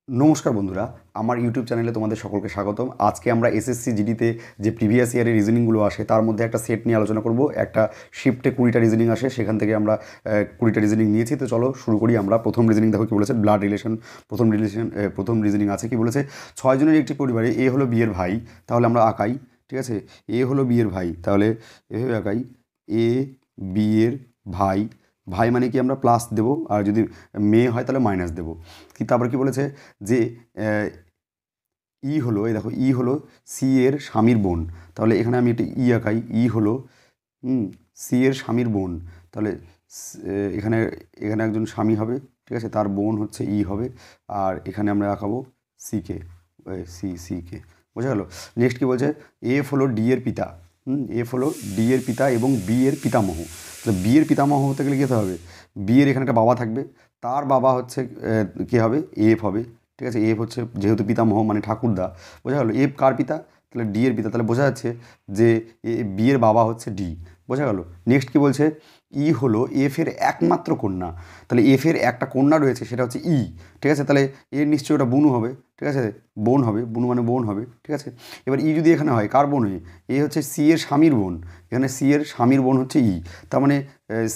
নমস্কার বন্ধুরা, আমার ইউটিউব চ্যানেলে তোমাদের সকলকে স্বাগতম। আজকে আমরা এসএসসি জিডিতে যে প্রিভিয়াস ইয়ারের রিজনিংগুলো আসে তার মধ্যে একটা সেট নিয়ে আলোচনা করব। একটা শিফটে 20টা রিজনিং আসে, সেখান থেকে আমরা 20টা রিজনিং নিয়েছি। তো চলো শুরু করি। আমরা প্রথম রিজনিং দেখো কী বলেছে, ব্লাড রিলেশন। প্রথম রিজনিং আছে কি বলেছে, 6 জনের একটি পরিবারে এ হলো বিয়ের ভাই। তাহলে আমরা আঁকাই, ঠিক আছে। এ হলো বিয়ের ভাই, তাহলে এভাবে আঁকাই, এ বিয়ের ভাই। ভাই মানে কি আমরা প্লাস দেবো, আর যদি মেয়ে হয় তাহলে মাইনাস দেবো। কি তারপর কি বলেছে যে ই হলো, এই দেখো ই হলো সি এর স্বামীর বোন। তাহলে এখানে আমি একটা ই আঁকাই, ই হলো সি এর স্বামীর বোন। তাহলে এখানে এখানে একজন স্বামী হবে, ঠিক আছে, তার বোন হচ্ছে ই হবে। আর এখানে আমরা আঁকাবো সিকে, সিকে, বোঝা গেল। নেক্সট কী বলছে, এফ হলো ডি এর পিতা। এফ হলো ডি এর পিতা এবং বি এর পিতামহ। তো বি এর পিতামহ হতে গেলে কী হতে হবে, বি এর এখানে একটা বাবা থাকবে, তার বাবা হচ্ছে কী হবে, এফ হবে, ঠিক আছে। এফ হচ্ছে যেহেতু পিতামহ মানে ঠাকুরদা, বোঝা গেল। এফ কার পিতা, তাহলে ডি এর পিতা, তাহলে বোঝা যাচ্ছে যে বি এর বাবা হচ্ছে ডি, বোঝা গেল। নেক্সট কী বলছে, ই হলো এফ এর একমাত্র কন্যা। তাহলে এফ এর একটা কন্যা রয়েছে, সেটা হচ্ছে ই, ঠিক আছে। তাহলে এর নিশ্চয়ই ওটা বুনু হবে, ঠিক আছে, বোন হবে, বুনু মানে বোন হবে, ঠিক আছে। এবার ই যদি এখানে হয়, কার বোন হয়, এ হচ্ছে সি এর স্বামীর বোন, এখানে সি এর স্বামীর বোন হচ্ছে ই, তার মানে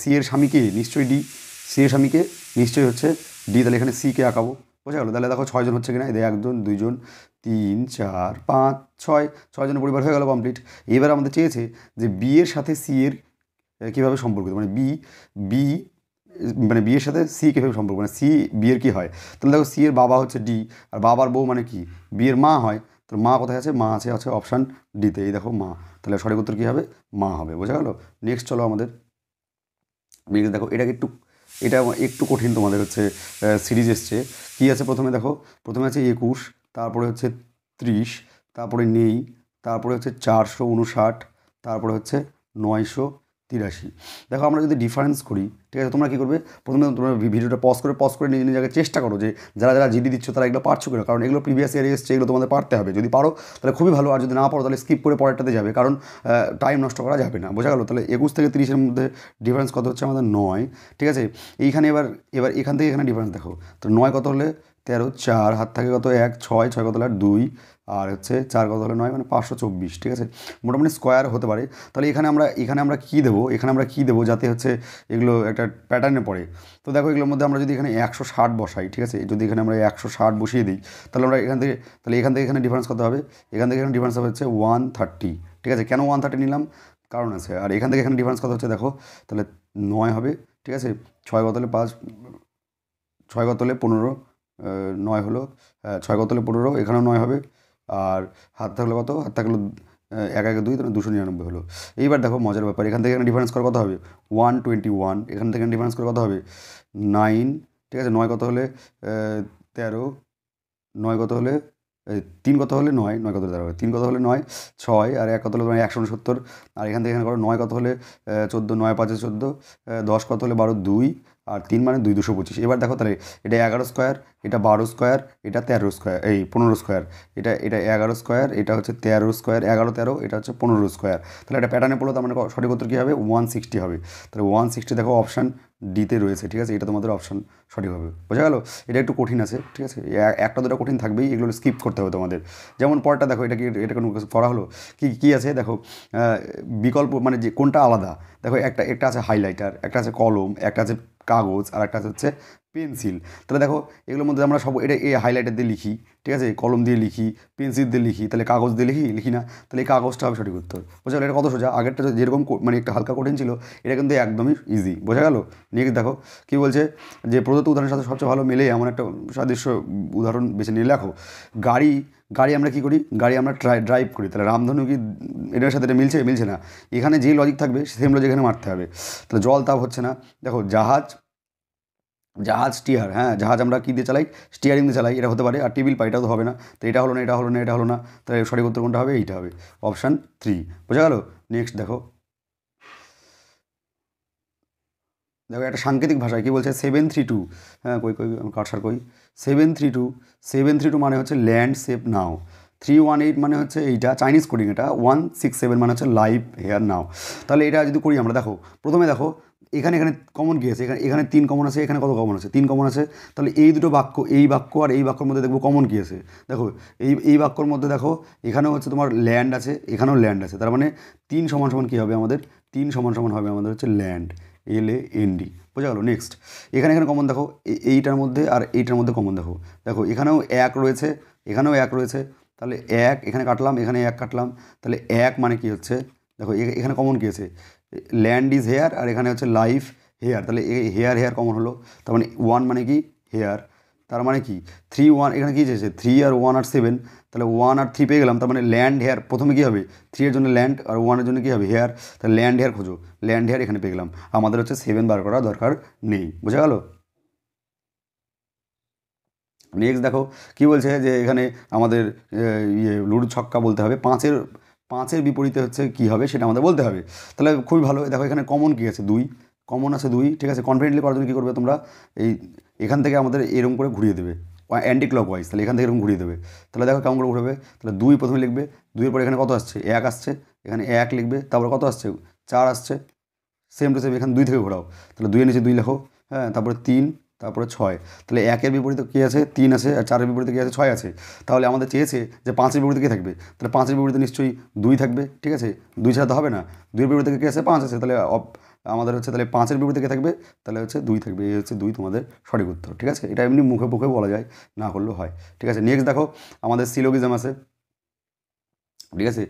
সি এর স্বামীকে নিশ্চয়ই ডি, সি এর স্বামীকে নিশ্চয়ই হচ্ছে ডি। তাহলে এখানে সিকে আঁকাবো, বোঝা গেলো। তাহলে দেখো 6 জন হচ্ছে কিনা, এদের 1 জন 2 জন 3 4 5 6, 6 জনের পরিবার হয়ে গেল কমপ্লিট। এবার আমাদের চেয়েছে যে বি এর সাথে সি এর কীভাবে সম্পর্কিত, মানে বি বি মানে বিয়ের সাথে সি কীভাবে সম্পর্ক, মানে সি বিয়ের কী হয়। তাহলে দেখো সি এর বাবা হচ্ছে ডি, আর বাবার বউ মানে কি বিয়ের মা হয়। তো মা কোথায় আছে, মা আছে আছে অপশান ডিতে, এই দেখো মা। তাহলে সঠিক উত্তর কী হবে, মা হবে, বোঝা গেল। নেক্সট চলো আমাদের দেখো, এটা একটু কঠিন তোমাদের হচ্ছে সিরিজ এসছে। কী আছে প্রথমে দেখো, প্রথমে আছে 21, তারপরে হচ্ছে 30, তারপরে নেই, তারপরে হচ্ছে 459, তারপরে হচ্ছে 983। দেখো আমরা যদি ডিফারেন্স করি, ঠিক আছে, তোমরা কী করবে, প্রথমে তোমরা ভিডিওটা পজ করে নিজে নিজেকে চেষ্টা করো যে যারা যারা জিডি দিচ্ছ তারা এগুলো পারছো কিনা, কারণ এগুলো প্রিভিয়াস ইয়ারে এসছে, এগুলো তোমাদের পারতে হবে। যদি পারো তাহলে খুবই ভালো, আর যদি না পারো তাহলে স্কিপ করে পরেরটাতে যাবে, কারণ টাইম নষ্ট করা যাবে না, বোঝা গেলো। তাহলে 21 থেকে 30-এর মধ্যে ডিফারেন্স কত হচ্ছে আমাদের 9, ঠিক আছে। এইখানে এবার এবার এখান থেকে এখানে ডিফারেন্স দেখো, তো 9 কত হলে 13, 4 হাত থাকে কত 1, 6, 6 কত হলে 2, আর হচ্ছে 4 কত হলে 9, মানে 524, ঠিক আছে। মোটামুটি স্কোয়ার হতে পারে। তাহলে এখানে আমরা কী দেবো, যাতে হচ্ছে এগুলো একটা প্যাটার্নে পড়ে। তো দেখো এগুলোর মধ্যে আমরা যদি এখানে 160 বসাই, ঠিক আছে, যদি এখানে আমরা 160 বসিয়ে দিই, তাহলে আমরা এখান থেকে এখানে ডিফারেন্স কত হবে, এখান থেকে এখানে ডিফারেন্স হবে হচ্ছে 130, ঠিক আছে। কেন 130 নিলাম, কারণ আছে। আর এখান থেকে এখানে ডিফারেন্স কত হচ্ছে দেখো, তাহলে 9 হবে, ঠিক আছে। 6 কত হলে 5, 6 কত হলে 15, 9 হলো, 6 কত হলে 15, এখানেও 9 হবে। আর হাত থাকলে কত, হাত থাকলো 1 1 2, তাহলে 299 হলো। এইবার দেখো মজার ব্যাপার, এখান থেকে এখানে ডিফারেন্স করে কত হবে 121, এখান থেকে ডিফারেন্স করে কত হবে 9, ঠিক আছে। 9 কত হলে 13, 9 কত হলে 3 কত হলে 9, 9 কত হলে 13, 3 কত হলে 9, 6, আর 1 কত হলে 169, আর এখান থেকে এখানে করো 9 কত হলে 14, 9 5 14, 10 কত হলে 12, 2, আর 3 মানে 2, 225। এবার দেখো তাহলে এটা 11 স্কোয়ার, এটা 12 স্কোয়ার, এটা 13 স্কোয়ার, এই 15 স্কোয়ার, এটা 11 স্কোয়ার, এটা হচ্ছে 13 স্কোয়ার, 11 13, এটা হচ্ছে 15 স্কোয়ার। তাহলে এটা প্যাটার্নে পড়লো, তার মানে সঠিক উত্তর কী হবে 160 হবে। তাহলে 160 দেখো অপশান ডিতে রয়েছে, ঠিক আছে। এটা তোমাদের অপশান সঠিক হবে, বোঝা গেল। এটা একটু কঠিন আছে, ঠিক আছে, একটা দুটো কঠিন থাকবেই, এগুলো স্কিপ করতে হবে তোমাদের। যেমন পরটা দেখো, এটা কোনো করা হলো কি কী আছে দেখো, বিকল্প মানে যে কোনটা আলাদা দেখো, একটা আছে হাইলাইটার, একটা আছে কলম, একটা আছে কাগজ, আর একটা হচ্ছে পেন্সিল। তাহলে দেখো এগুলোর মধ্যে আমরা সব এটা হাইলাইটার দিয়ে লিখি, ঠিক আছে, কলম দিয়ে লিখি, পেন্সিল দিয়ে লিখি, তাহলে কাগজ দিয়ে লিখি না, তাহলে এই কাগজটা হবে সঠিক উত্তর, বোঝা গেল। এটা কত সোজা, আগেরটা যেরকম মানে একটা হালকা কঠিন ছিল, এটা কিন্তু একদমই ইজি, বোঝা গেল। নেক্সট দেখো কী বলছে, যে প্রদত্ত উদাহরণের সাথে সবচেয়ে ভালো মেলে এমন একটা সাদৃশ্য উদাহরণ বেছে নিয়ে লেখো। গাড়ি গাড়ি আমরা কী করি, গাড়ি আমরা ড্রাইভ করি, তাহলে রামধনু কি এটার সাথে এটা মিলছে না। এখানে যেই লজিক থাকবে সেম লজিক এখানে মারতে হবে। তাহলে জল তাপ হচ্ছে না। দেখো জাহাজ স্টিয়ার, হ্যাঁ, জাহাজ আমরা কী দিয়ে চালাই, স্টিয়ারিং দিয়ে চালাই, এটা হতে পারে। আর টেবিল পা, এটাও তো হবে না। তো এটা হলো না, এটা হলো না, এটা হলো না, তাহলে সঠিক উত্তর কোনটা হবে, এইটা হবে অপশান 3, বোঝা গেল। নেক্সট দেখো একটা সাংকেতিক ভাষায় কী বলছে, 732, হ্যাঁ কই কাটসার কই, 732 মানে হচ্ছে ল্যান্ড সেফ নাও, 318 মানে হচ্ছে এইটা চাইনিজ কোডিং, এটা 167 মানে হচ্ছে লাইভ হেয়ার নাও। তাহলে এটা যদি করি আমরা, দেখো প্রথমে দেখো এখানে এখানে কমন কী আছে, এখানে এখানে 3 কমন আছে, এখানে কত কমন আছে, 3 কমন আছে। তাহলে এই দুটো বাক্য, এই বাক্য আর এই বাক্যর মধ্যে দেখবো কমন কী আছে। দেখো এই বাক্যর মধ্যে দেখো এখানেও হচ্ছে তোমার ল্যান্ড আছে, এখানেও ল্যান্ড আছে, তার মানে 3 সমান সমান কী হবে আমাদের, 3 সমান সমান হবে আমাদের হচ্ছে ল্যান্ড, LAND। বোঝা গেল। নেক্সট এখানে এখানে কমন দেখো, এইটার মধ্যে আর এইটার মধ্যে কমন দেখো, দেখো এখানেও 1 রয়েছে, এখানেও 1 রয়েছে, তাহলে 1 এখানে কাটলাম, এখানে 1 কাটলাম, তাহলে 1 মানে কি হচ্ছে, দেখো এখানে কমন কী আছে, ল্যান্ড ইজ হেয়ার, আর এখানে হচ্ছে লাইফ হেয়ার, তাহলে হেয়ার হেয়ার কমন হলো, তার মানে 1 মানে কি হেয়ার, তার মানে কি 3 1, এখানে কী চেয়েছে 3 আর 1 আর 7, তাহলে 1 আর 3 পেয়ে গেলাম, তার মানে ল্যান্ড হেয়ার, প্রথমে কী হবে 3 এর জন্য ল্যান্ড আর 1 এর জন্য কী হবে হেয়ার, তাহলে ল্যান্ড হেয়ার খোঁজো, ল্যান্ড হেয়ার এখানে পেয়ে গেলাম, আমাদের হচ্ছে 7 বার করা দরকার নেই। বোঝা গেল। নেক্সট দেখো কী বলছে যে এখানে আমাদের লুডো ছক্কা বলতে হবে, পাঁচের বিপরীতে হচ্ছে কী হবে সেটা আমাদের বলতে হবে। তাহলে খুবই ভালো। দেখো এখানে কমন কী আছে, 2 কমন আছে, 2 ঠিক আছে। কনফিডেন্টলি করার জন্য কী করবে তোমরা, এই এখান থেকে আমাদের এরকম করে ঘুরিয়ে দেবে অ্যান্টি ক্লক ওয়াইজ, তাহলে এখান থেকে এরকম ঘুরিয়ে দেবে। তাহলে দেখো কেমন করে ঘুরবে, তাহলে 2 প্রথমে লিখবে, 2 পরে এখানে কত আসছে 1 আসছে, এখানে 1 লিখবে, তারপরে কত আসছে 4 আসছে, সেম টু সেম এখানে 2 থেকে ঘোরাও, তাহলে 2 এর নিচে 2 লেখো, হ্যাঁ, তারপরে 3, তারপরে 6, তাহলে 1-এর বিপরীতে কী আছে 3 আছে, আর 4-এর বিপরীতে কী আছে 6 আছে। তাহলে আমাদের চেয়েছে যে 5-এর বিপরীতে কী থাকবে, তাহলে 5-এর বিপরীতে নিশ্চয়ই 2 থাকবে, ঠিক আছে, 2 ছাড়া তো হবে না, 2-এর বিপরীতে কী আছে 5 আছে, তাহলে আমাদের হচ্ছে তাহলে 5-এর বিপরীতে কী থাকবে, তাহলে হচ্ছে 2 থাকবে, এই হচ্ছে 2 তোমাদের সঠিক উত্তর। ঠিক আছে, এটা এমনি মুখে মুখে বলা যায়, না করলেও হয়। ঠিক আছে, নেক্সট দেখো আমাদের সিলোগিজম আছে। ঠিক আছে,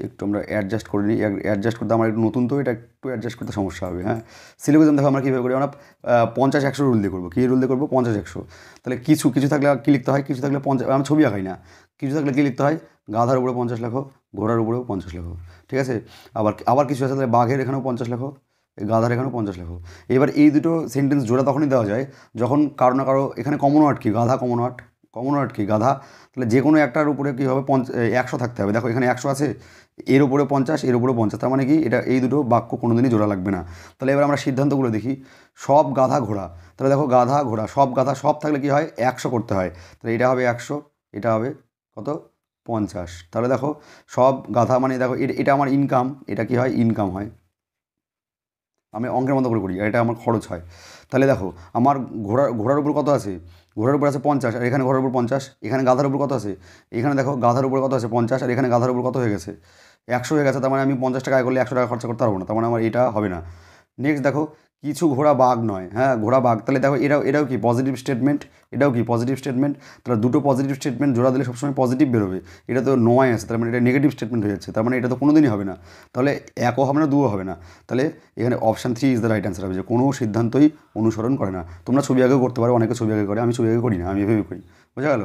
একটু আমরা অ্যাডজাস্ট করে নিই, অ্যাডজাস্ট করতে আমার একটু নতুন, তো এটা একটু অ্যাডজাস্ট করতে সমস্যা হবে। হ্যাঁ, সিলোগিজম দেখো আমরা কীভাবে করি, আমরা 50-100 রুল দিয়ে করবো। কী রুল দিয়ে করবো 50-100। তাহলে কিছু থাকলে কী লিখতে হয়, কিছু থাকলে 50, আমরা ছবি আঁকাই না, কিছু থাকলে কী লিখতে হয়, গাধার উপরে 50 লেখো, ঘোড়ার উপরেও 50 লেখো। ঠিক আছে, আবার কিছু আছে, তাহলে বাঘের এখানেও 50 লেখো, গাধার এখানেও 50 লেখো। এবার এই দুটো সেন্টেন্স জোড়া তখনই দেওয়া যায় যখন কারো না কারো এখানে কমন ওয়ার্ড কি, গাধা কমন ওয়ার্ড কি গাধা, তাহলে যে কোনো একটার উপরে কী হবে 100 থাকতে হবে। দেখো এখানে 100 আছে, এর উপরে 50, এর উপরে 50, তার মানে কি এটা এই দুটো বাক্য কোনো দিনই জোড়া লাগবে না। তাহলে এবার আমরা সিদ্ধান্তগুলো দেখি। সব গাধা ঘোড়া, তাহলে দেখো গাধা ঘোড়া সব গাধা সব থাকলে কী হয় 100 করতে হয়, তাহলে এটা হবে 100, এটা হবে কত 50। তাহলে দেখো সব গাধা মানে দেখো এটা আমার ইনকাম, এটা কি হয় ইনকাম হয়, আমি অঙ্কের মতো করে করি, আর এটা আমার খরচ হয়। তাহলে দেখো আমার ঘোড়ার উপর কত আছে, ঘোড়ার উপর আছে 50, আর এখানে ঘোড়ার উপর 50, এখানে গাধার উপর কত আছে, এখানে দেখো গাধার উপর কত আছে 50, আর এখানে গাধার উপর কত হয়ে গেছে 100 হয়ে গেছে, তার মানে আমি 50 টাকা আয় করলে 100 টাকা খরচা করতে পারবো না, তার মানে আমার এটা হবে না। নেক্সট দেখো কিছু ঘোড়া বাঘ নয়, হ্যাঁ ঘোড়া বাঘ, তাহলে দেখো এটাও কি পজিটিভ স্টেটমেন্ট, এটাও কি পজিটিভ স্টেটমেন্ট, তাহলে দুটো পজিটিভ স্টেটমেন্ট জোড়া দিলে সবসময় পজিটিভ বেরোবে, এটা তো নয় আছে, তার মানে এটা নেগেটিভ স্টেটমেন্ট হয়ে যাচ্ছে, তার মানে এটা তো কোনো দিনই হবে না, তাহলে 1ও হবে না 2ও হবে না। তাহলে এখানে option 3 is the right answer হবে, যে কোনো সিদ্ধান্তই অনুসরণ করে না। তোমরা ছবি আগেও করতে পারো, অনেকে ছবি আগে করে, আমি ছবি আগে করি না, আমি এভাবে করি। বোঝা গেল।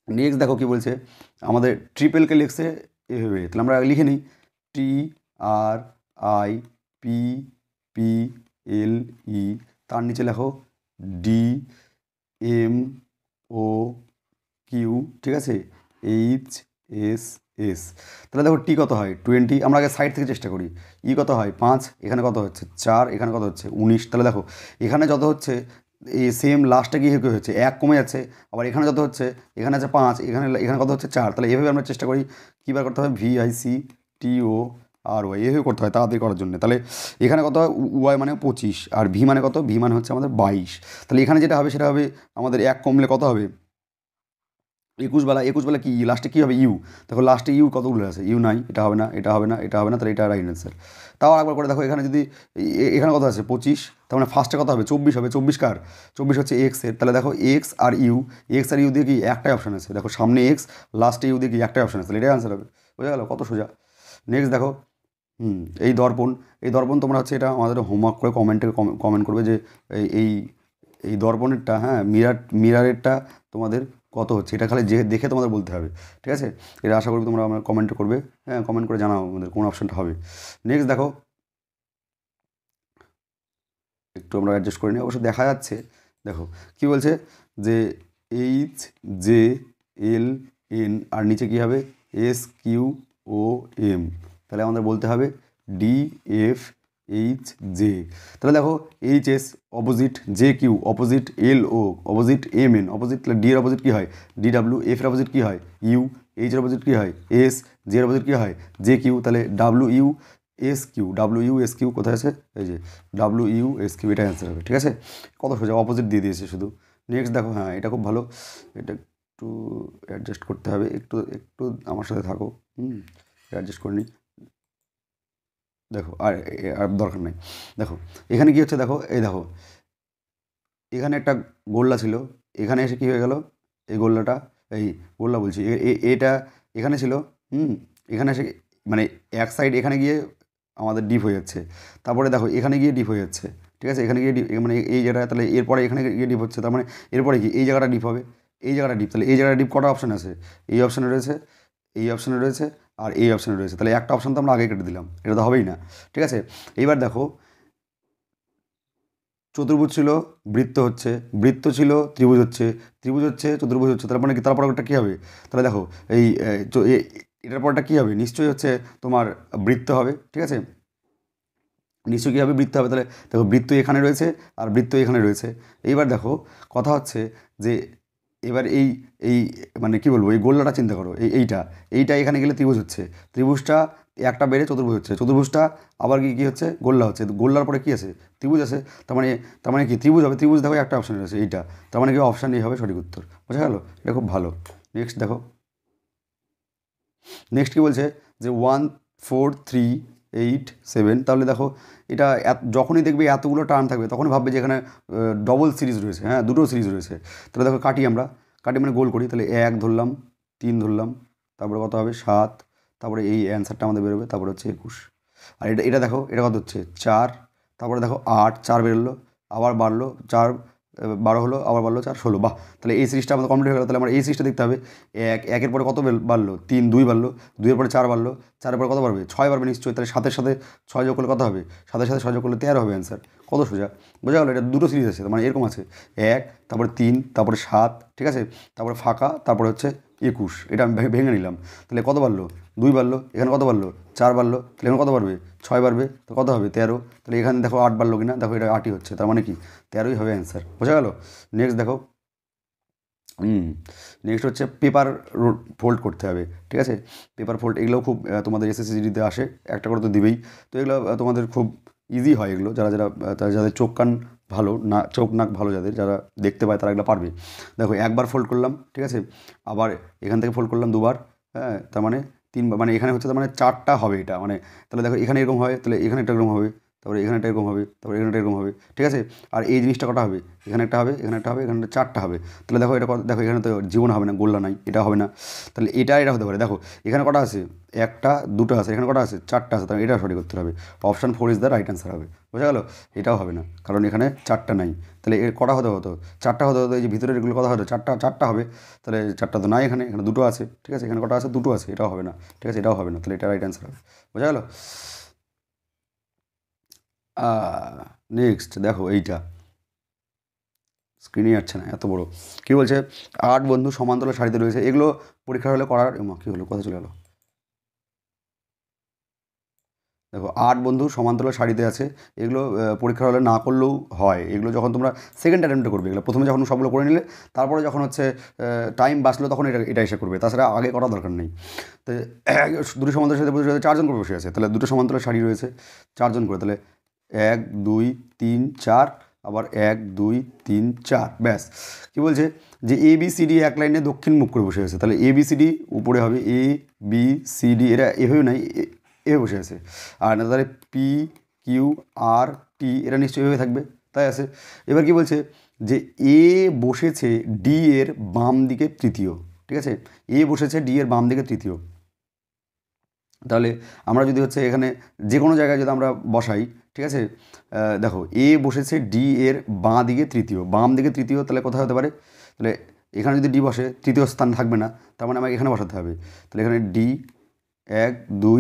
নেক্সট দেখো কী বলছে, আমাদের ট্রিপলকে লিখছে এভাবে, তাহলে আমরা লিখে নিই TRIPPLE, তার নিচে লেখো DMOQ, ঠিক আছে, HSS। তাহলে দেখো টি কত হয় 20, আমরা আগে সাইড থেকে চেষ্টা করি, কত হয় 5, এখানে কত হচ্ছে 4, এখানে কত হচ্ছে 19। তাহলে দেখো এখানে যত হচ্ছে এই সেম লাস্টে গিয়ে হচ্ছে 1 কমে যাচ্ছে, আবার এখানে যত হচ্ছে এখানে আছে 5, এখানে কত হচ্ছে 4, তাহলে এভাবে আমরা চেষ্টা করি কী বার করতে হবে VICTORY, এভাবে করতে হয় তাড়াতাড়ি করার জন্য। তাহলে এখানে কত হয় ওয়াই মানে 25, আর ভি মানে কত, ভি মানে হচ্ছে আমাদের 22। তাহলে এখানে যেটা হবে সেটা হবে আমাদের 1 কমলে কত হবে 21 বেলা কি লাস্টে কী হবে ইউ, দেখো লাস্টে ইউ কতগুলো আছে, ইউ নাই, এটা হবে না, এটা হবে না, এটা হবে না, তাহলে এটা রাইট অ্যান্সার। তাও একবার করে দেখো এখানে যদি এখানে কত আছে 25, তার মানে ফার্স্টে কত হবে 24 হবে, 24 কার 24 হচ্ছে এক্সের, তাহলে দেখো এক্স আর ইউ দিয়ে কি একটাই অপশান আছে, দেখো সামনে এক্স লাস্টে ইউ দিয়ে কি একটাই অপশান আছে, তাহলে এটাই অ্যান্সার হবে। বোঝা গেল কত সোজা। নেক্সট দেখো এই দর্পণ তোমরা হচ্ছে এটা আমাদের হোমওয়ার্ক করে কমেন্ট করবে যে এই এই দর্পণেরটা, হ্যাঁ মিরারেরটা তোমাদের কত হচ্ছে, এটা খালি যে দেখে তোমাদের বলতে হবে। ঠিক আছে, এটা আশা করি তোমরা আমার কমেন্ট করবে, হ্যাঁ কমেন্ট করে জানাও আমাদের কোন অপশানটা হবে। নেক্সট দেখো একটু আমরা অ্যাডজাস্ট করে নিই, অবশ্য দেখা যাচ্ছে। দেখো কি বলছে যে HJLN, আর নিচে কী হবে SQOM, তাহলে আমাদের বলতে হবে DFHJ। তাহলে দেখো HS opposite, JQ opposite, LO opposite, MN opposite, তাহলে D এর অপোজিট কী হয় DW, F এর অপোজিট কী হয় U, H এর অপোজিট কী হয় S, J এর অপোজিট কী হয় JQ, তাহলে WU, S Q, WU SQ কোথায় আছে, এই যে WU SQ, এটা অ্যান্সার হবে। ঠিক আছে, কত সোজা, অপোজিট দিয়ে দিয়েছে শুধু। নেক্সট দেখো, হ্যাঁ এটা খুব ভালো, এটা একটু অ্যাডজাস্ট করতে হবে, একটু একটু আমার সাথে থাকো, অ্যাডজাস্ট করে নিই। দেখো আর দরকার নেই। দেখো এখানে কি হচ্ছে, দেখো এই দেখো, এখানে একটা গোল্লা ছিল, এখানে এসে কী হয়ে গেল, এই গোল্লাটা, এই গোল্লা বলছি, এটা এখানে ছিল, এখানে এসে মানে এক সাইড এখানে গিয়ে আমাদের ডিপ হয়ে যাচ্ছে, তারপরে দেখো এখানে গিয়ে ডিপ হয়ে যাচ্ছে। ঠিক আছে, এখানে গিয়ে ডিপ, মানে এই জায়গায়, তাহলে এরপরে এখানে গিয়ে ডিপ হচ্ছে, তার মানে এরপরে কি এই জায়গাটা ডিপ হবে, এই জায়গাটা ডিপ, তাহলে এই জায়গাটা ডিপ কটা অপশান আছে, এই অপশানে রয়েছে, এই অপশানে রয়েছে, আর এই অপশানে রয়েছে, তাহলে একটা অপশান তো আমরা আগে কেটে দিলাম, এটা তো হবেই না। ঠিক আছে, এইবার দেখো চতুর্ভুজ ছিল, বৃত্ত হচ্ছে, বৃত্ত ছিল, ত্রিভুজ হচ্ছে, ত্রিভুজ হচ্ছে, চতুর্ভুজ হচ্ছে, তার মানে কি, তারপর ওটা কী হবে, তাহলে দেখো এই এটার পরটা কী হবে, নিশ্চয়ই হচ্ছে তোমার বৃত্ত হবে। ঠিক আছে, নিশ্চয়ই কী হবে, বৃত্ত হবে। তাহলে দেখো বৃত্ত এখানে রয়েছে আর বৃত্ত এখানে রয়েছে। এইবার দেখো কথা হচ্ছে যে এবার এই এই মানে কী বলবো, এই গোল্লাটা চিন্তা করো, এইটা এইটা এখানে গেলে ত্রিভুজ হচ্ছে, ত্রিভুজটা একটা বেড়ে চতুর্ভুজ হচ্ছে, চতুর্ভুজটা আবার কী হচ্ছে, গোল্লা হচ্ছে, গোল্লার পরে কী আছে, ত্রিভুজ আছে, তার মানে কি ত্রিভুজ হবে, ত্রিভুজ দেখো একটা অপশান রয়েছে এইটা, তার মানে কি অপশান এই হবে সঠিক উত্তর। বোঝা গেল, এটা খুব ভালো। নেক্সট দেখো, নেক্সট কী বলছে যে 1 4 3 8 7, তাহলে দেখো এটা যখনই দেখবে এতগুলো টার্ন থাকবে তখনই ভাববে যে এখানে ডবল সিরিজ রয়েছে, হ্যাঁ দুটো সিরিজ রয়েছে। তাহলে দেখো কাটি, আমরা কাটি মানে গোল করি, তাহলে 1 ধরলাম, 3 ধরলাম, তারপরে কত হবে 7, তারপরে এই অ্যান্সারটা আমাদের বেরোবে, তারপরে হচ্ছে 21। আর এটা এটা দেখো, এটা কত হচ্ছে 4, তারপরে দেখো 8, 4 বেরোলো, আবার বাড়লো 4, 12 হলো, আবার বাড়লো 4, 16, বাহ, তাহলে এই সিরিজটা আমাদের কমপ্লিট হয়ে গেলো। তাহলে আমরা এই সিরিজটা দেখতে হবে, একের পরে কত বাড়লো 3, 2 বাড়লো, 2-এর পরে 4 বাড়লো, 4-এর পরে কত বাড়বে 6 বাড়বে নিশ্চয়ই, তাহলে 7-এর সাথে 6 যোগ করলে কত হবে, 7-এর সাথে 6 যোগ করলে 13 হবে অ্যান্সার। কত সোজা, বোঝা গেলো, এটা দুটো সিরিজ আছে, মানে এরকম আছে 1, তারপরে 3, তারপরে 7, ঠিক আছে, তারপরে ফাঁকা, তারপরে হচ্ছে 21, এটা আমি ভেঙে নিলাম। তাহলে কত বাড়লো, 2 বাড়লো, এখানে কত বাড়লো 4 বাড়লো, তাহলে এখানে কত বাড়বে 6 বাড়বে, তো কত হবে 13, তাহলে এখানে দেখো 8 বাড়লো কিনা, দেখো এটা 8ই হচ্ছে, তার মানে কি 13ই হবে অ্যান্সার। বোঝা গেল। নেক্সট দেখো, নেক্সট হচ্ছে পেপার ফোল্ড করতে হবে। ঠিক আছে, পেপার ফোল্ড এগুলোও খুব তোমাদের SSCGD-তে আসে, একটা করে তো দিবেই, তো এগুলো তোমাদের খুব ইজি হয় এগুলো, যারা যারা যাদের চোখ কান ভালো, না চোখ নাক ভালো, যাদের যারা দেখতে পায় তারা এগুলো পারবে। দেখো একবার ফোল্ড করলাম, ঠিক আছে, আবার এখান থেকে ফোল্ড করলাম দুবার, হ্যাঁ তার মানে 3বার, মানে এখানে হচ্ছে তার মানে 4টা হবে এটা, মানে তাহলে দেখো এখানে এরকম হয়, তাহলে এখানে একটা এরকম হবে, তারপরে এখানে একটা এরকম হবে, তারপরে এখানে একটা এরকম হবে। ঠিক আছে, আর এই জিনিসটা কটা হবে, এখানে একটা হবে, এখানে একটা হবে, এখানে 4টা হবে। তাহলে দেখো এটা দেখো এখানে তো জীবন হবে না, গোল্লা নাই, এটা হবে না, তাহলে এটা হতে পারে। দেখো এখানে কটা আছে, একটা দুটো আছে, এখানে কটা আছে 4টা আছে, তাহলে এটা সঠিক উত্তর হবে, option 4 is the right answer হবে। বোঝা গেল, এটাও হবে না কারণ এখানে 4টা নাই, তাহলে এর কটা হতে হতো 4টা হতে হতো, এই যে ভিতরের এগুলো কথা হতো 4টা হবে, তাহলে 4টা তো নাই, এখানে এখানে দুটো আছে। ঠিক আছে, এখানে কটা আছে, দুটো আছে, এটাও হবে না। ঠিক আছে, এটাও হবে না, তাহলে এটা রাইট অ্যান্সার হবে। বোঝা গেল। নেক্সট দেখো, এইটা স্ক্রিনে যাচ্ছে না, এত বড় কী বলছে, 8 বন্ধু সমান্তরাল সারিতে রয়েছে, এগুলো পরীক্ষা হলে করার কী হলো, কথা চলে গেলো। দেখো 8 বন্ধু সমান্তরাল সারিতে আছে, এগুলো পরীক্ষার হলে না করলেও হয়, এগুলো যখন তোমরা সেকেন্ড অ্যাটেম্পটে করবে, এগুলো প্রথমে যখন সবগুলো করে নিলে, তারপরে যখন হচ্ছে টাইম বাঁচলো তখন এটা এসে করবে, তাছাড়া আগে করার দরকার নেই। তো দুটো সমান্তরাল সাথে বসে 4জন করে বসে আছে, তাহলে দুটো সমান্তরাল সারি রয়েছে 4জন করে, তাহলে 1 2 3 4, আবার 1 2 3 4, ব্যাস। কী বলছে যে ABCD এক লাইনে দক্ষিণ মুখ করে বসে আছে, তাহলে ABCD উপরে হবে, ABCD, এরা এভাবে নাই, এভাবে বসে আছে, আর না তাহলে PQRT, এরা নিশ্চয়ই এভাবে থাকবে, তাই আছে। এবার কি বলছে যে এ বসেছে ডি এর বাম দিকে তৃতীয়। ঠিক আছে, এ বসেছে ডি এর বাম দিকে তৃতীয়, তাহলে আমরা যদি হচ্ছে এখানে যে কোনো জায়গায় যদি আমরা বসাই, ঠিক আছে, দেখো এ বসেছে ডি এর বাঁ দিকে তৃতীয়, বাম দিকে তৃতীয়, তাহলে কোথায় হতে পারে, তাহলে এখানে যদি ডি বসে তৃতীয় স্থান থাকবে না, তার মানে আমাকে এখানে বসাতে হবে, তাহলে এখানে ডি 1 2,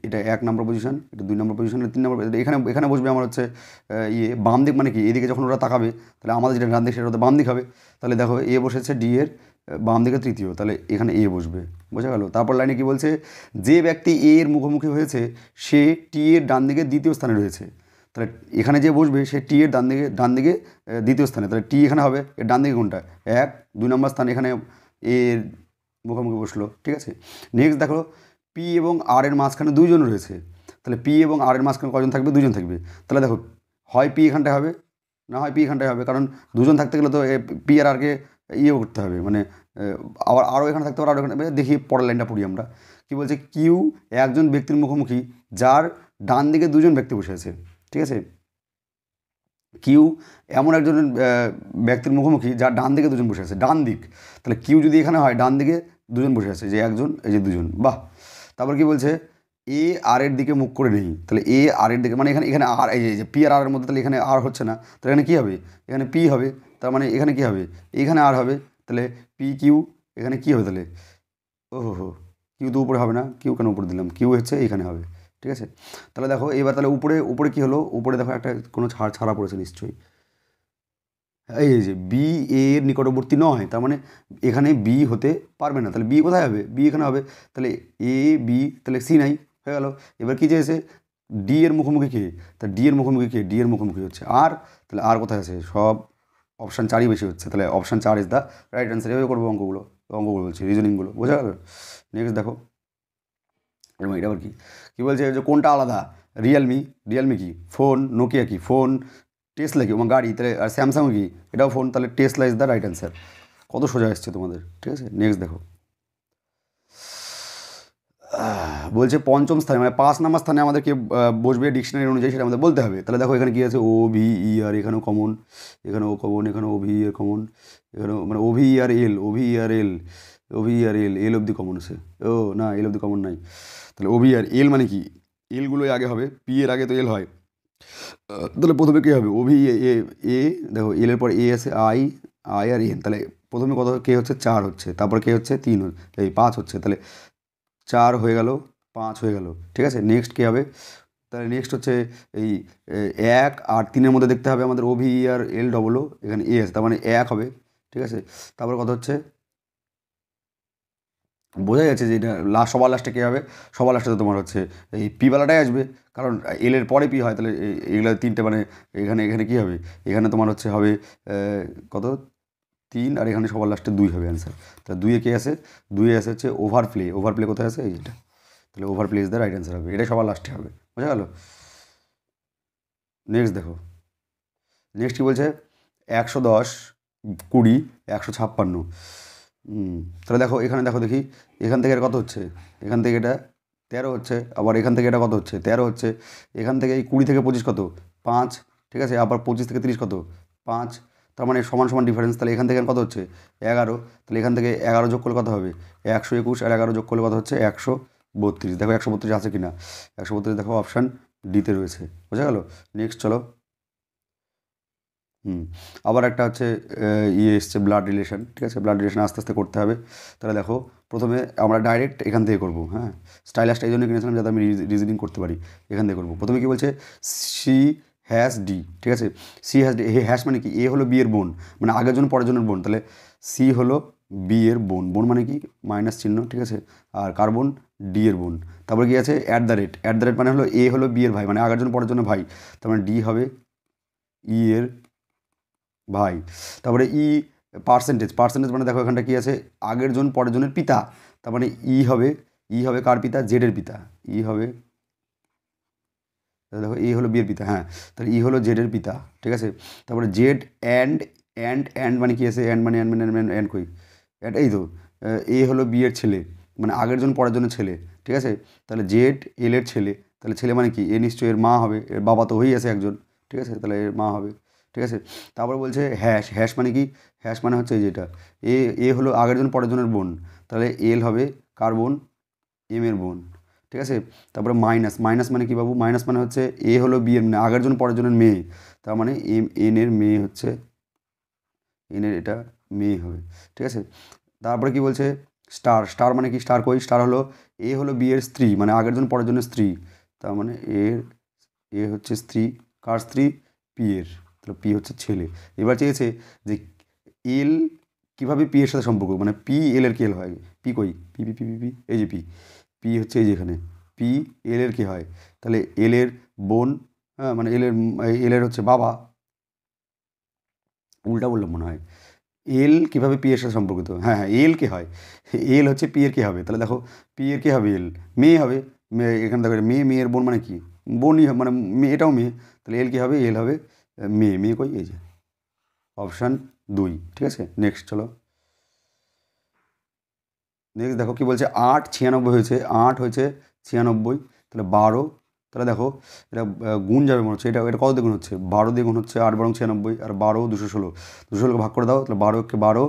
এটা 1 নম্বর পজিশন, এটা 2 নম্বর পজিশন, 3 নম্বর, এখানে এখানে বসবে আমার হচ্ছে বাম দিক, মানে কি এদিকে যখন ওরা তাকাবে তাহলে আমাদের যেটা ডান দিক সেটা হতে বাম দিক হবে। তাহলে দেখো এ বসেছে ডি এর বাম দিকে তৃতীয়, তাহলে এখানে এ বসবে। বোঝা গেল। তারপর লাইনে কি বলছে, যে ব্যক্তি এ এর মুখোমুখি হয়েছে সে টি এর ডান দিকে দ্বিতীয় স্থানে রয়েছে, তাহলে এখানে যে বসবে সে টি এর ডান দিকে দ্বিতীয় স্থানে, তাহলে টি এখানে হবে, এর ডান দিকে কোনটা 1 2 নম্বর স্থান, এখানে এর মুখোমুখি বসলো। ঠিক আছে, নেক্সট দেখো পি এবং আর এর মাঝখানে 2 জন রয়েছে, তাহলে পি এবং আর এর মাঝখানে কজন থাকবে? দুজন থাকবে। তাহলে দেখো হয় পি এখানটায় হবে, না হয় পি এখানটায় হবে, কারণ দুজন থাকতে গেলে তো পি আর আরকে করতে হবে, মানে আবার আরও এখানে থাকতে পারে, আরও এখানে। দেখি পরের লাইনটা পড়ি আমরা। কী বলছে? কিউ একজন ব্যক্তির মুখোমুখি যার ডান দিকে দুজন ব্যক্তি বসে আছে, ঠিক আছে? কিউ এমন একজন ব্যক্তির মুখোমুখি যার ডান দিকে দুজন বসে আছে, ডান দিক। তাহলে কিউ যদি এখানে হয়, ডান দিকে দুজন বসে আছে, যে একজন, এই যে দুজন, বাহ। তারপর কি বলছে? এ আর এর দিকে মুখ করে নেই। তাহলে এ আর এর দিকে, মানে এখানে এখানে আর, এই যে পি আর আর এর মধ্যে, তাহলে এখানে আর হচ্ছে না, তাহলে এখানে কী হবে? এখানে পি হবে। তার মানে এখানে কী হবে? এখানে আর হবে। তাহলে পি কিউ, এখানে কী হবে তাহলে? ওহো হো, কিউ তো উপরে হবে না, কিউ কেন উপরে দিলাম? কিউ হচ্ছে এখানে হবে, ঠিক আছে? তাহলে দেখো এবার, তাহলে উপরে উপরে কী হলো? উপরে দেখো একটা কোনো ছাড়া পড়েছে নিশ্চয়ই। এই যে বি এর নিকটবর্তী নয়, তার মানে এখানে বি হতে পারবে না। তাহলে বি কোথায় হবে? বি এখানে হবে। তাহলে এ বি, তাহলে সি নাই, হয়ে গেল। এবার কী চেয়েছে? ডি এর মুখোমুখি কে? তা ডি এর মুখোমুখি কে? ডি এর মুখোমুখি হচ্ছে আর। তাহলে আর কোথায় আছে? সব অপশান 4ই বেশি হচ্ছে, তাহলে option 4 is the right answer. এভাবে করবো অঙ্কগুলো বলছি, রিজনিংগুলো, বোঝা গেল? নেক্সট দেখো, এবং এটা আবার কি কী বলছে? যে কোনটা আলাদা? রিয়েলমি কি ফোন, নোকিয়া কি ফোন, টেসলা কি আমার গাড়ি, তাহলে আর স্যামসাং কি? এটাও ফোন, তাহলে Tesla is the right answer. কত সোজা এসছে তোমাদের, ঠিক আছে? নেক্সট দেখো, বলছে পঞ্চম স্থানে, মানে 5 নম্বর স্থানে আমাদের কে বসবে ডিকশনারি অনুযায়ী, সেটা আমাদের বলতে হবে। তাহলে দেখো এখানে কী আছে? ও ভি ই আর, এখানেও কমন, এখানেও কমন, এখানেও ও ভি আর কমন, এখানেও মানে ও ভি আর এল, এল অবধি কমন আছে। ও না, এল অবধি কমন নাই। তাহলে ও ভি আর এল মানে কি? এলগুলোই আগে হবে, পি এর আগে তো এল হয়। তাহলে প্রথমে কী হবে? ও ভি এ এ, দেখো এলের পর এ আছে, আই আর এন। তাহলে প্রথমে কত কে হচ্ছে? 4 হচ্ছে, তারপর কে হচ্ছে? 3, এই 5 হচ্ছে। তাহলে 4 হয়ে গেল, 5 হয়ে গেল, ঠিক আছে? নেক্সট কী হবে? তাহলে নেক্সট হচ্ছে এই 1 আর 3-এর মধ্যে দেখতে হবে আমাদের ও ভি আর এল ডবল ও, এখানে এ আছে, তার মানে 1 হবে, ঠিক আছে? তারপর কত হচ্ছে? বোঝা যাচ্ছে যে এটা সবার লাস্টে কী হবে? সবার লাস্টে তো তোমার হচ্ছে এই পিওয়ালাটাই আসবে, কারণ এলের পরে পি হয়। তাহলে এগুলো 3টে, মানে এখানে এখানে কী হবে? এখানে তোমার হচ্ছে হবে কত? 3, আর এখানে সবার লাস্টে 2 হবে অ্যান্সার। তাহলে 2-এ কে আছে? 2-এ আছে হচ্ছে ওভারপ্লে কোথায় আছে? এই যেটা। তাহলে ওভারপ্লে ইজ দ্য রাইট অ্যান্সার হবে, এটাই সবার লাস্টে হবে, বোঝা গেল? নেক্সট দেখো, নেক্সট কী বলছে? 110, 20, 156। তাহলে দেখো এখানে, দেখো দেখি, এখান থেকে এটা কত হচ্ছে? এখান থেকে এটা 13 হচ্ছে, আবার এখান থেকে এটা কত হচ্ছে? 13 হচ্ছে। এখান থেকে এই 20 থেকে 25 কত? 5, ঠিক আছে? আবার 25 থেকে 30 কত? 5। তার মানে সমান সমান ডিফারেন্স। তাহলে এখান থেকে কত হচ্ছে? 11। তাহলে এখান থেকে 11 যোগ করলে কত হবে? 121, আর 11 যোগ করলে কত হচ্ছে? 132। দেখো 132 আছে কি না? 132 দেখো অপশান ডিতে রয়েছে, বোঝা গেল? নেক্সট চলো। আবার একটা হচ্ছে এসছে ব্লাড রিলেশন, ঠিক আছে? ব্লাড রিলেশন আস্তে আস্তে করতে হবে। তাহলে দেখো প্রথমে আমরা ডাইরেক্ট এখান থেকে করবো, হ্যাঁ? স্টাইলাসটা এই জন্য কিনেছিলাম যাতে আমি রিজনিং করতে পারি। এখান থেকে করবো। প্রথমে কী বলছে? সি হ্যাশ ডি, ঠিক আছে? সি হ্যাশ ডি, হ্যাশ মানে কি? এ হলো বি এর বোন, মানে আগের জন পরের জনের বোন। তাহলে সি হলো বি এর বোন, মানে কি? মাইনাস চিহ্ন, ঠিক আছে? আর কার্বন ডি এর বোন। তারপরে কি আছে? অ্যাট দ্য রেট মানে হলো এ হলো বি এর ভাই, মানে আগের জন পরের জন্য ভাই, তার মানে ডি হবে ই এর ভাই। তারপরে পার্সেন্টেজ মানে দেখো এখানটা কী আছে? আগের জন পরের জনের পিতা, তার মানে ই হবে কার পিতা? জেডের পিতা। ই হবে, দেখো ই হলো বিয়ের পিতা, হ্যাঁ। তাহলে ই হলো জেডের পিতা, ঠিক আছে? তারপরে জেড অ্যান্ড মানে কী আছে? অ্যান্ড কই? অ্যান্ড এই তো এ হলো বিয়ের ছেলে, মানে আগের জন পরের জনের ছেলে, ঠিক আছে? তাহলে জেড এলের ছেলে, তাহলে ছেলে মানে কি? এ নিশ্চয়ই এর মা হবে, এর বাবা তো হয়েই আছে একজন, ঠিক আছে? তাহলে এর মা হবে, ঠিক আছে? তারপর বলছে হ্যাশ মানে কি? হ্যাশ মানে হচ্ছে যেটা এ হলো আগের জন পরের জনের বোন, তাহলে এল হবে কার বোন? এম এর বোন, ঠিক আছে? তারপরে মাইনাস মানে কি বাবু? মাইনাস মানে হচ্ছে এ হলো বি এর, মানে আগের জন পরের জনের মেয়ে, তার মানে এন এর মেয়ে হচ্ছে, এনের এটা মেয়ে হবে, ঠিক আছে? তারপরে কি বলছে? স্টার মানে কি? স্টার কই? স্টার হলো এ হলো বি এর স্ত্রী, মানে আগের জন পরের জনের স্ত্রী, তার মানে এ হচ্ছে স্ত্রী, কার স্ত্রী? পি এর, তাহলে পি হচ্ছে ছেলে। এবার চেয়েছে যে এল কীভাবে পি এর সাথে সম্পর্ক, মানে পি এল এর কি এল হয়? পি কই? পি, এই যে পি হচ্ছে এই যে এখানে পি এল এর কী হয়? তাহলে এল এর বোন, হ্যাঁ, মানে এল এর হচ্ছে বাবা। উল্টা বললাম মনে হয়। এল কীভাবে পি এর সাথে সম্পর্কিত? হ্যাঁ, এল কে হয়? এল হচ্ছে পি এর কে হবে? তাহলে দেখো পি এর কে হবে? এল মেয়ে হবে, মেয়ে, এখানে দেখো মেয়ে, মেয়ের বোন মানে কি, বোনই মানে মেয়ে, এটাও মেয়ে, তাহলে এল কী হবে, এল হবে মেয়ে, মেয়ে কই, এই যে অপশান 2, ঠিক আছে। নেক্সট চলো, নেক্সট দেখো কী বলছে, 8 96 হয়েছে, 8 হয়েছে 96, তাহলে 12, তাহলে দেখো এটা গুণ যাবে মনে হচ্ছে, এটা এটা কত দিয়ে গুণ হচ্ছে, 12 দিয়ে গুণ হচ্ছে, 8 বারং 96, আর 12 216, 216কে ভাগ করে দাও, তাহলে 12 কে 12,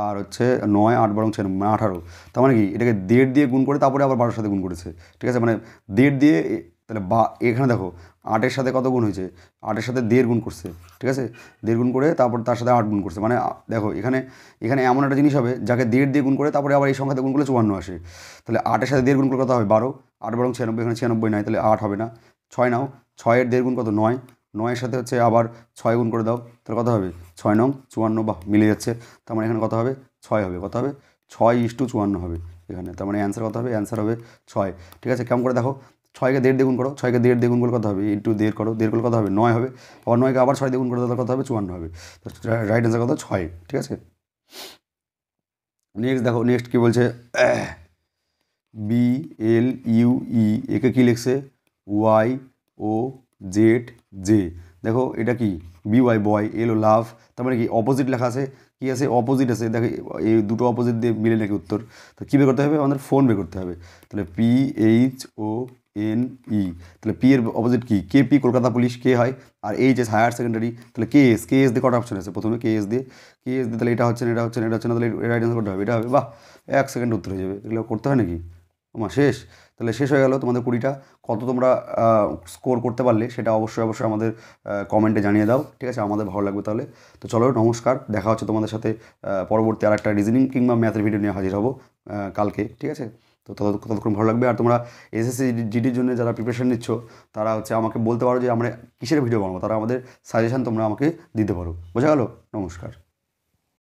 আর হচ্ছে 9, 8 বারং 96 মানে 18, তার মানে কি এটাকে 1.5 দিয়ে গুণ করে তারপরে আবার 12-এর সাথে গুণ করেছে, ঠিক আছে, মানে 1.5 দিয়ে তাহলে এখানে দেখো 8-এর সাথে কত গুণ হয়েছে, 8-এর সাথে 1.5 গুণ করছে, ঠিক আছে, 1.5 গুণ করে তারপর তার সাথে 8 গুণ করছে, মানে দেখো এখানে এখানে এমন একটা জিনিস হবে যাকে 1.5 দিয়ে গুণ করে তারপরে আবার এই সংখ্যাতে গুণ করলে 54 আসে, তাহলে 8-এর সাথে 1.5 গুণ করলে কত হবে 12, 8 বারং 96, এখানে 96 নাই, তাহলে 8 হবে না, 6 নাও, 6-এর 1.5 গুণ কত 9, 9-এর সাথে হচ্ছে আবার 6 গুণ করে দাও, তাহলে কত হবে 6 নং 54, বাহ মিলে যাচ্ছে, তার মানে এখানে কত হবে 6 হবে, কত হবে 6:54 হবে এখানে, তার মানে অ্যান্সার কত হবে, অ্যান্সার হবে 6, ঠিক আছে। কেমন করে দেখো, 6কে 1.5 দিয়ে গুণ করো, 6কে 1.5 দিয়ে গুণ করলে কত হবে, ইন্টু 1.5 করো, 1.5 করলে কত হবে 9 হবে, আবার 9কে আবার 6 দিয়ে গুণ করে তাহলে কত হবে 54 হবে, তো রাইট অ্যান্সার কত 6, ঠিক আছে। নেক্সট দেখো, নেক্সট কী বলছে, BLUE, একে কী লিখছে YOZJ, দেখো এটা কি BY বয়, এলো লাভ, তার মানে কি অপোজিট লেখা আছে, কি আছে অপোজিট আছে, দেখো এই দুটো অপোজিট দিয়ে মিলে নাকি উত্তর, তো কী বের করতে হবে, আমাদের ফোন বের করতে হবে, তাহলে PHONE, তাহলে পি এর অপোজিট কি, KP কলকাতা পুলিশ, কে হয়, আর HS হায়ার সেকেন্ডারি, তাহলে KS দিয়ে কটা অপশন আছে, প্রথমে KS দিয়ে তাহলে এটা হচ্ছে না, এটা হচ্ছে না, এটা হচ্ছে না, তাহলে রাইট অ্যান্সার করতে হবে, এটা হবে, বাহ 1 সেকেন্ড উত্তর হয়ে যাবে, এগুলো করতে হয় নাকি, তোমার শেষ, তাহলে শেষ হয়ে গেল তোমাদের 20টা, কত তোমরা স্কোর করতে পারলে সেটা অবশ্যই অবশ্যই আমাদের কমেন্টে জানিয়ে দাও, ঠিক আছে, আমাদের ভালো লাগবে তাহলে। তো চলো নমস্কার, দেখা হচ্ছে তোমাদের সাথে পরবর্তী আর একটা রিজনিং কিংবা ম্যাথের ভিডিও নিয়ে হাজির হব কালকে, ঠিক আছে। তো ততক্ষণ ভালো লাগবে, আর তোমরা SSC জিডির জন্য যারা প্রিপারেশন নিচ্ছ তারা হচ্ছে আমাকে বলতে পারো যে আমরা কিসের ভিডিও বানাবো, তারা আমাদের সাজেশন তোমরা আমাকে দিতে পারো, বোঝা গেল, নমস্কার।